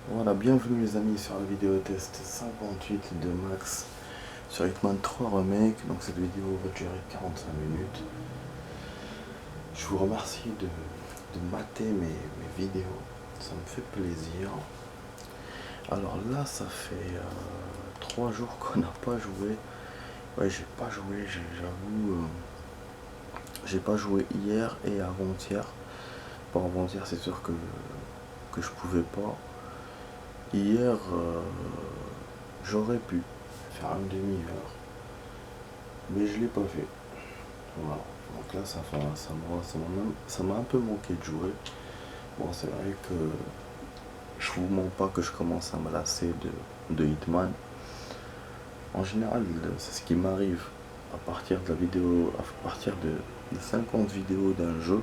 Voilà, bienvenue les amis sur la vidéo test 58 de Max sur Hitman 3 Remake. Donc cette vidéo va durer 45 minutes. Je vous remercie de mater mes vidéos, ça me fait plaisir. Alors là, ça fait 3 jours qu'on n'a pas joué. Ouais, j'ai pas joué, j'avoue, j'ai pas joué hier et avant-hier. Bon, avant-hier, c'est sûr que je pouvais pas. Hier, j'aurais pu faire une demi-heure, mais je l'ai pas fait. Voilà. Donc là, ça m'a un peu manqué de jouer. Bon, c'est vrai que je vous mens pas que je commence à me lasser de Hitman. En général, c'est ce qui m'arrive à partir de la vidéo, à partir de 50 vidéos d'un jeu,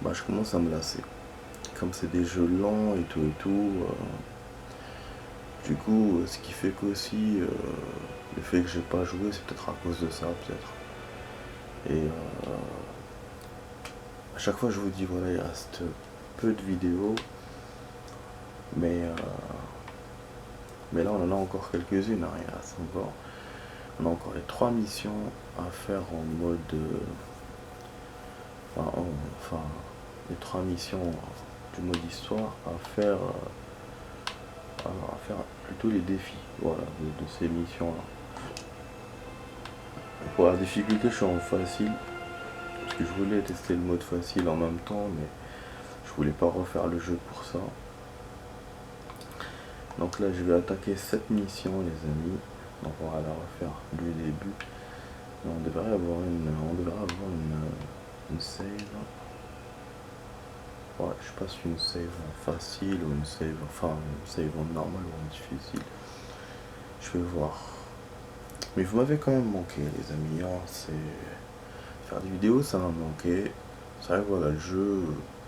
bah, je commence à me lasser. Comme c'est des jeux lents et tout, du coup, ce qui fait qu'aussi, le fait que j'ai pas joué, c'est peut-être à cause de ça, peut-être. Et à chaque fois, je vous dis, voilà, il reste peu de vidéos, mais, euh, mais là, on en a encore quelques-unes, hein, il reste encore. On a encore les 3 missions à faire en mode. Enfin, les 3 missions du mode histoire à faire plutôt les défis, voilà, de ces missions-là. Pour la difficulté, je suis en facile, parce que je voulais tester le mode facile en même temps, mais je voulais pas refaire le jeu pour ça. Donc là, je vais attaquer cette mission, les amis. Donc on va la refaire du début. Et on devrait avoir une save. Ouais, je passe une save en facile ou une save en normal ou en difficile. Je vais voir. Mais vous m'avez quand même manqué, les amis. Hein. Faire des vidéos, ça m'a manqué. C'est vrai que voilà, le jeu,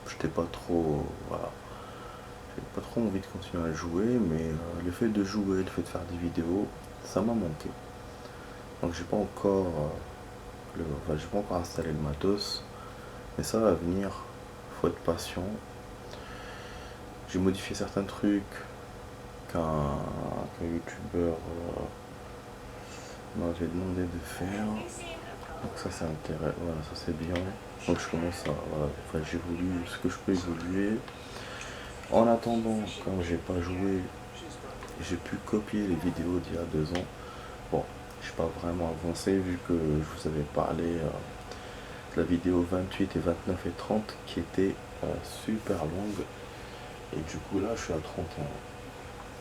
j'étais pas trop. Voilà. J'avais pas trop envie de continuer à jouer, mais le fait de jouer, le fait de faire des vidéos, ça m'a manqué. Donc j'ai pas encore j'ai pas encore installé le matos, mais ça va venir. Faut être patient. J'ai modifié certains trucs qu'un youtubeur m'avait demandé de faire. Donc ça c'est intéressant, voilà, ça c'est bien. Donc je commence à, voilà, enfin, j'évolue ce que je peux évoluer. En attendant, quand j'ai pas joué, j'ai pu copier les vidéos d'il y a 2 ans. Bon, j'ai pas vraiment avancé vu que je vous avais parlé de la vidéo 28 et 29 et 30 qui était super longue. Et du coup là je suis à 31.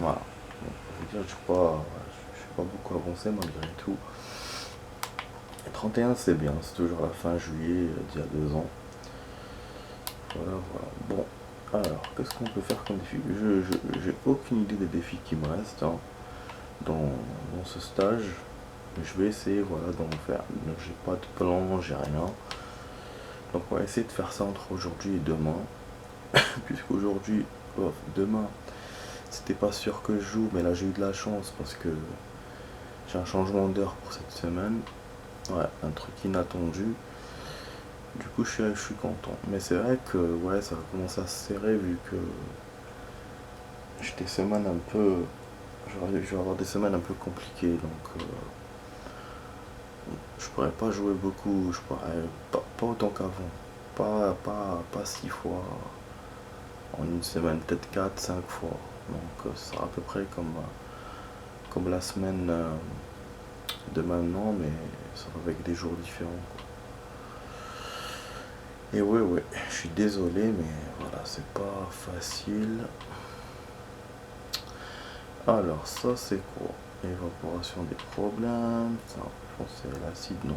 Voilà. Donc, je veux dire, je suis pas beaucoup avancé malgré tout. Et 31 c'est bien, c'est toujours la fin juillet d'il y a 2 ans. Voilà, voilà. Bon, alors, qu'est-ce qu'on peut faire comme défi? J'ai aucune idée des défis qui me restent hein, dans ce stage. Je vais essayer voilà, d'en faire. J'ai pas de plan, j'ai rien. Donc on va essayer de faire ça entre aujourd'hui et demain. Puisqu'aujourd'hui, demain, c'était pas sûr que je joue, mais là j'ai eu de la chance parce que j'ai un changement d'heure pour cette semaine. Ouais, un truc inattendu. Du coup, je suis content. Mais c'est vrai que ouais, ça va commencer à se serrer vu que j'ai des semaines un peu. Je vais avoir des semaines un peu compliquées. Donc, je pourrais pas jouer beaucoup. Je pourrais pas autant qu'avant. Pas 6 fois en une semaine. Peut-être 4 5 fois. Donc, ce sera à peu près comme la semaine de maintenant. Mais ça sera avec des jours différents. Quoi. Et ouais, je suis désolé, mais voilà, c'est pas facile. Alors, ça c'est quoi? Évaporation des problèmes. Ça, je pense que c'est l'acide, non.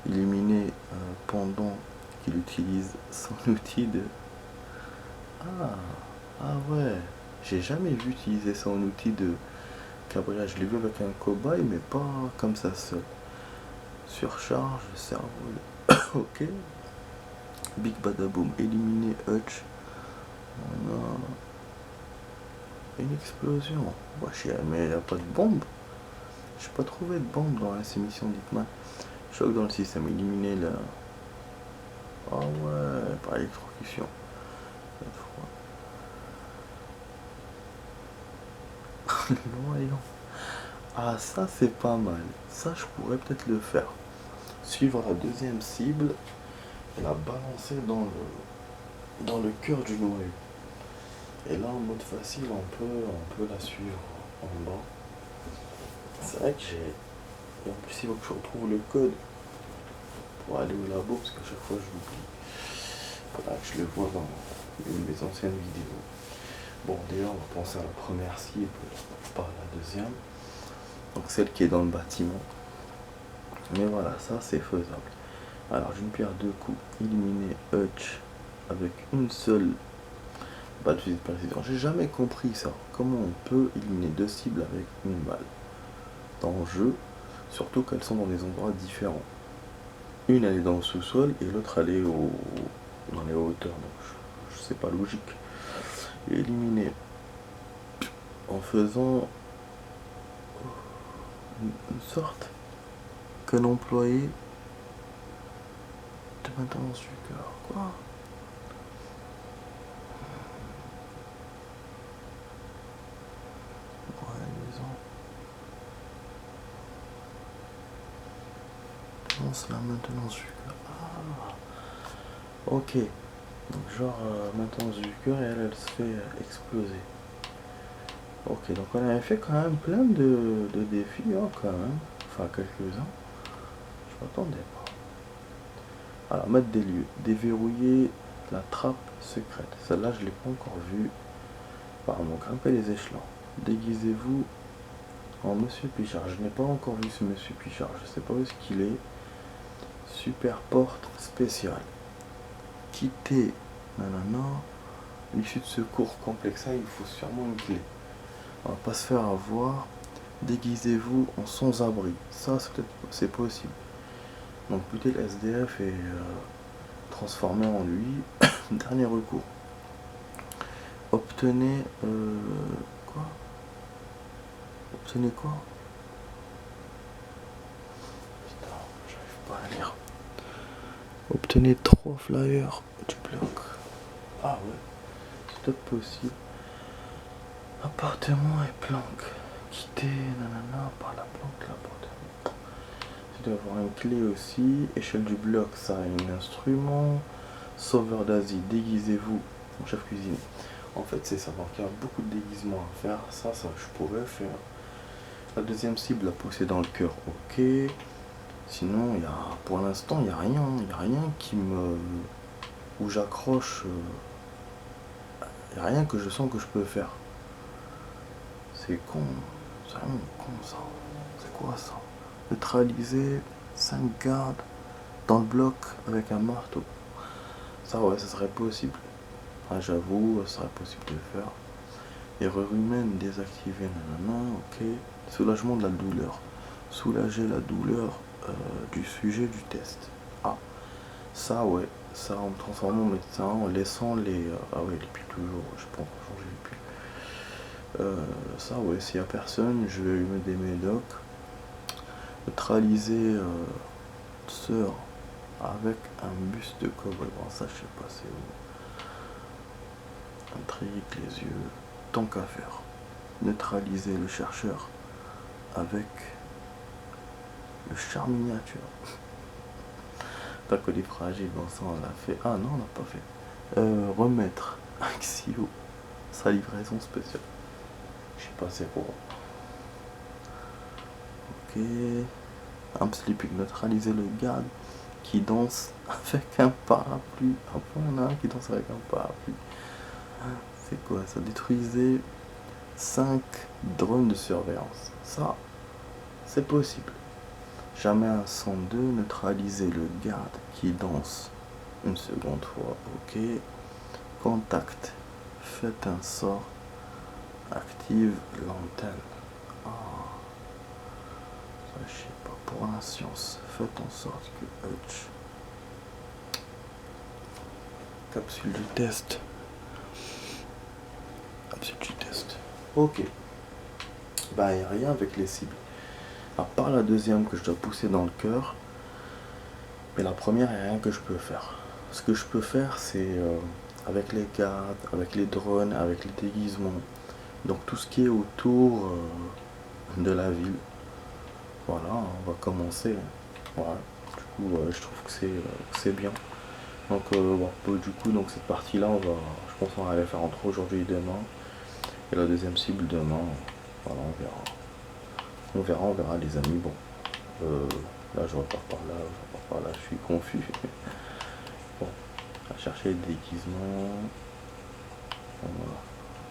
Éliminer pendant qu'il utilise son outil de. Ah, ah ouais. J'ai jamais vu utiliser son outil de cabrillage. Je l'ai vu avec un cobaye, mais pas comme ça seul. Surcharge le cerveau. Ok. Big Badaboom. Éliminer Hutch. On a une explosion. Ouais, mais il n'y a pas de bombe. J'ai pas trouvé de bombe dans la émission d'Hitman. Choc dans le système. Éliminer la. Ah ouais, par électrocution. le noyau. Ah, ça c'est pas mal. Ça, je pourrais peut-être le faire. Suivre la deuxième cible et la balancer dans le cœur du noyau. Et là, en mode facile, on peut la suivre en bas. C'est vrai que j'ai... Et en plus, il faut que je retrouve le code pour aller au labo, parce qu'à chaque fois, je l'oublie. Voilà, je le vois dans une de mes anciennes vidéos. Bon, déjà, on va penser à la première cible, pas à la deuxième. Donc, celle qui est dans le bâtiment. Mais voilà, ça, c'est faisable. Alors, d'une pierre deux coups, éliminer Hutch avec une seule balle de fusil de précision. J'ai jamais compris ça. Comment on peut éliminer deux cibles avec une balle dans le jeu, surtout qu'elles sont dans des endroits différents. Une, elle est dans le sous-sol et l'autre, elle est dans les hauteurs. Donc, c'est pas logique. Et éliminer en faisant une sorte qu'un employé de maintenance du cœur. Quoi? C'est la maintenance du cœur. Ah, ok. Donc genre maintenance du cœur et elle se fait exploser. Ok, donc on avait fait quand même plein de défis, hein, quand même. Enfin quelques-uns. Je m'attendais pas. Alors mettre des lieux. Déverrouiller la trappe secrète. Celle-là je l'ai pas encore vue. Pardon, grimper les échelons. Déguisez-vous en Monsieur Pichard. Je n'ai pas encore vu ce Monsieur Pichard. Je sais pas où est-ce qu'il est. Super porte spécial. Quitter nanana. L'issue de secours complexe, il faut sûrement une clé. On va pas se faire avoir. Déguisez-vous en sans-abri. Ça, c'est possible. Donc buter le SDF et transformer en lui. Dernier recours. Obtenez quoi? Obtenez quoi? Putain, j'arrive pas à lire. Obtenez 3 flyers du bloc. Ah ouais, c'est peut-être possible. Appartement et planque. Quitter, nanana, par la planque, l'appartement. Tu dois avoir une clé aussi. Échelle du bloc, ça a un instrument. Sauveur d'Asie, déguisez-vous en chef cuisinier. En fait, c'est ça. Donc, il y a beaucoup de déguisements à faire. Ça, je pourrais faire. La deuxième cible, la pousser dans le cœur. Ok. Sinon, pour l'instant, il n'y a rien. Il n'y a rien qui me... où j'accroche. Il n'y a rien que je sens que je peux faire. C'est con. C'est vraiment con, ça. C'est quoi, ça? Neutraliser 5 gardes dans le bloc avec un marteau. Ça, ouais, ça serait possible. Ah, j'avoue, ça serait possible de le faire. Erreur humaine, désactiver, nanana, ok. Soulagement de la douleur. Soulager la douleur du sujet du test. Ah, ça, ouais. Ça, en me transformant en médecin, en laissant les... ah ouais, les piles toujours, je peux encore changer les piles. Ça, ouais, s'il n'y a personne, je vais lui mettre des médocs. Neutraliser sœur avec un buste de cowboy. Bon, ça, je sais pas, c'est où. Intrigue, les yeux, tant qu'à faire. Neutraliser le chercheur avec le char miniature. Tant qu'on est fragile, bon, ça, on l'a fait. Ah non, on l'a pas fait. Remettre Axio, sa livraison spéciale. Je sais pas, c'est quoi. Ok. Un sleeping, neutraliser le garde qui danse avec un parapluie. Enfin, il y en a un qui danse avec un parapluie. C'est quoi ça? Détruisez 5 drones de surveillance. Ça, c'est possible. Jamais un 102, neutraliser le garde qui danse une seconde fois. Ok. Contact. Faites un sort. Active l'antenne. Ah. Ça, je sais pas. Pour la science, faites en sorte que Hutch. Capsule du test. Capsule du test. Ok. Bah, y a rien avec les cibles. À part la deuxième que je dois pousser dans le cœur. Mais la première, il n'y a rien que je peux faire. Ce que je peux faire, c'est avec les gardes, avec les drones, avec les déguisements, Donc tout ce qui est autour de la ville. Voilà, on va commencer. Voilà. Du coup, je trouve que c'est bien. Donc, bon, du coup, donc cette partie-là, je pense qu'on va aller faire entre aujourd'hui et demain. Et la deuxième cible demain. Voilà, on verra. On verra les amis. Bon, là je repars par là, je repars par là, je suis confus. Bon, à chercher le déguisement. Voilà.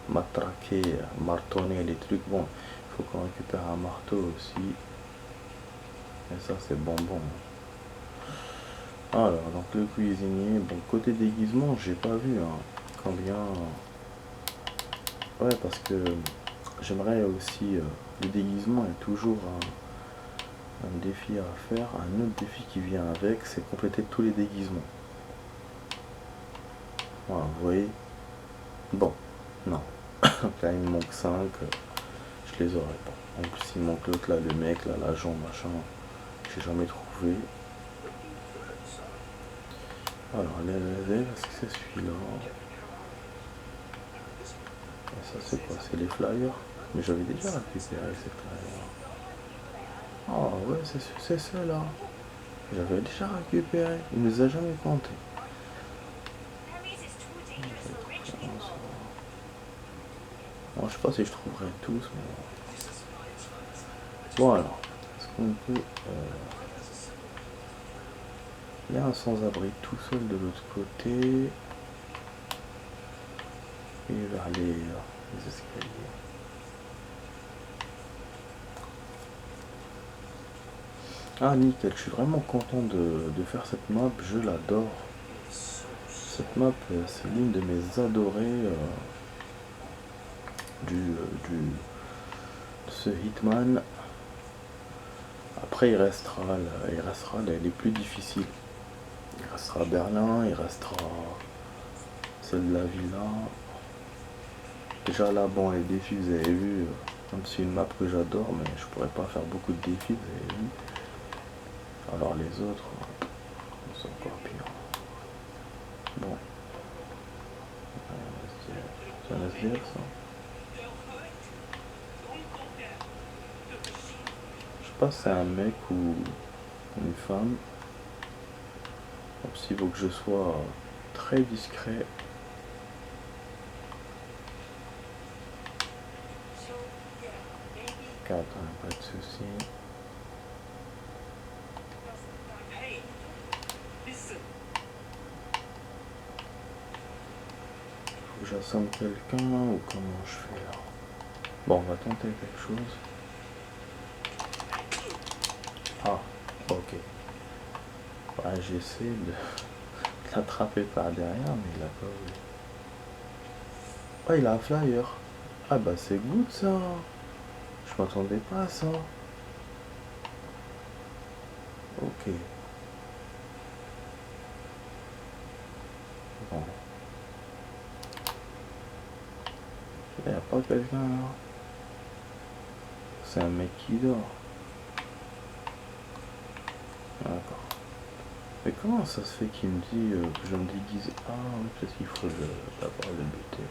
Matraquer, martonner les trucs. Bon, il faut qu'on récupère un marteau aussi. Et ça, c'est bonbon. Alors, donc le cuisinier. Bon, côté déguisement, j'ai pas vu hein, combien. Ouais, parce que j'aimerais aussi. Le déguisement est toujours un défi à faire. Un autre défi qui vient avec, c'est compléter tous les déguisements. Voilà, vous voyez. Bon, non. Là, il me manque 5. Je les aurais pas. En plus, il manque l'autre là, le mec, là, l'agent, machin. J'ai jamais trouvé. Alors, est-ce que c'est celui-là? Et ça, c'est quoi? C'est les flyers? Mais j'avais déjà récupéré ces flyers. Oh, ouais, c'est ceux-là. J'avais déjà récupéré. Il ne nous a jamais compté. Bon, je sais pas si je trouverai tous, mais bon alors. Est-ce qu'on peut. Il y a un sans-abri tout seul de l'autre côté. Et vers les escaliers. Ah nickel, je suis vraiment content de faire cette map, je l'adore. Cette map, c'est l'une de mes adorées de ce Hitman. Après il restera les plus difficiles. Il restera Berlin, il restera celle de la villa. Déjà là, bon, les défis, vous avez vu, même si c'est une map que j'adore, mais je pourrais pas faire beaucoup de défis, vous avez vu. Alors les autres, c'est encore pire. Bon. C'est un SDF ça. Je sais pas si c'est un mec ou une femme. Donc s'il faut que je sois très discret. Pas de soucis. Faut que j'assomme quelqu'un ou comment je fais là? Bon, on va tenter quelque chose. Ah, ok. Ouais, j'essaie de l'attraper par derrière, mais il a pas voulu. Oh, il a un flyer. Ah bah c'est good ça. Je m'attendais pas à ça. Ok. Bon. Il n'y a pas quelqu'un là. C'est un mec qui dort. D'accord. Mais comment ça se fait qu'il me dit que je me déguise? Ah oui, peut-être qu'il faut d'abord le buter.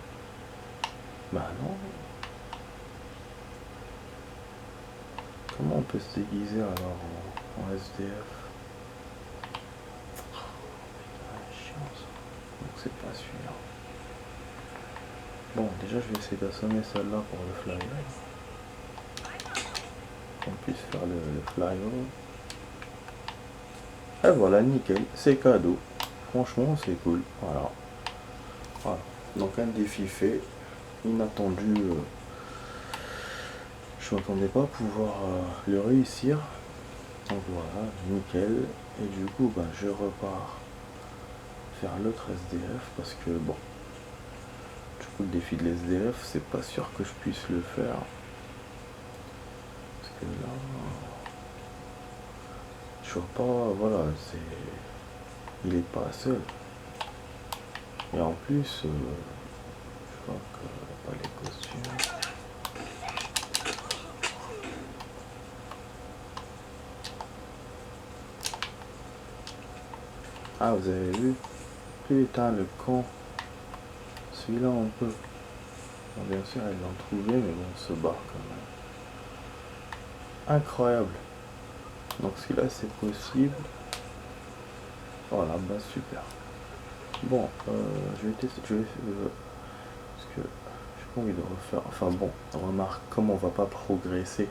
Bah non. Comment on peut se déguiser alors en SDF? C'est chiant ça. Donc c'est pas celui-là. Bon, déjà je vais essayer d'assommer celle-là pour le flyer. Qu'on puisse faire le flyer. Et voilà, nickel, c'est cadeau. Franchement, c'est cool. Voilà. Voilà. Donc un défi fait. Inattendu. Je m'attendais pas à pouvoir le réussir. Donc voilà, nickel. Et du coup, bah, je repars faire l'autre SDF parce que bon. Du coup, le défi de l'SDF, c'est pas sûr que je puisse le faire. Parce que là. Je vois pas, voilà, il est pas seul. Et en plus, je vois que pas les costumes. Ah, vous avez vu? Putain, le con. Celui-là, on peut. Bon, bien sûr, ils l'ont trouvé, mais bon, on se barre quand même. Incroyable. Donc celui-là, c'est possible. Voilà, bah super. Bon, je vais tester, parce que j'ai pas envie de refaire. Enfin bon, remarque, comme on va pas progresser,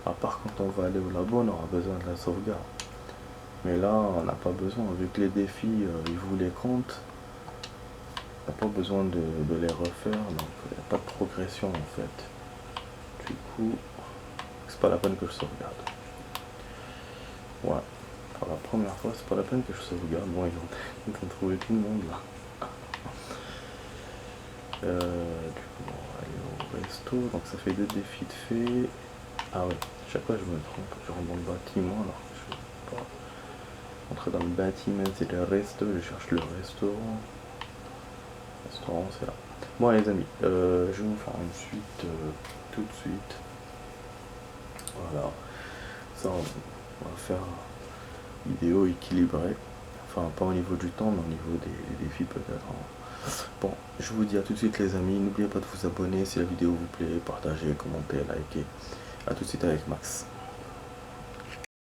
à part quand on va aller au labo, on aura besoin de la sauvegarde. Mais là, on n'a pas besoin, vu que les défis, ils vous les comptent, on n'a pas besoin de les refaire, donc il n'y a pas de progression en fait. Du coup, c'est pas la peine que je sauvegarde. Ouais, pour la première fois, c'est pas la peine que je sauvegarde. Bon, ils ont trouvé tout le monde là. Du coup, on va aller au resto, donc ça fait 2 défis de fait. Ah ouais, chaque fois je me trompe, je rentre dans le bâtiment alors que je vais pas entrer dans le bâtiment, c'est le resto, je cherche le restaurant. Restaurant, c'est là. Bon les amis, je vais vous faire une suite tout de suite. Voilà, ça on va faire une vidéo équilibrée. Enfin, pas au niveau du temps, mais au niveau des défis peut-être. Bon, je vous dis à tout de suite les amis, n'oubliez pas de vous abonner si la vidéo vous plaît, partagez, commentez, likez. A tout de suite avec Max.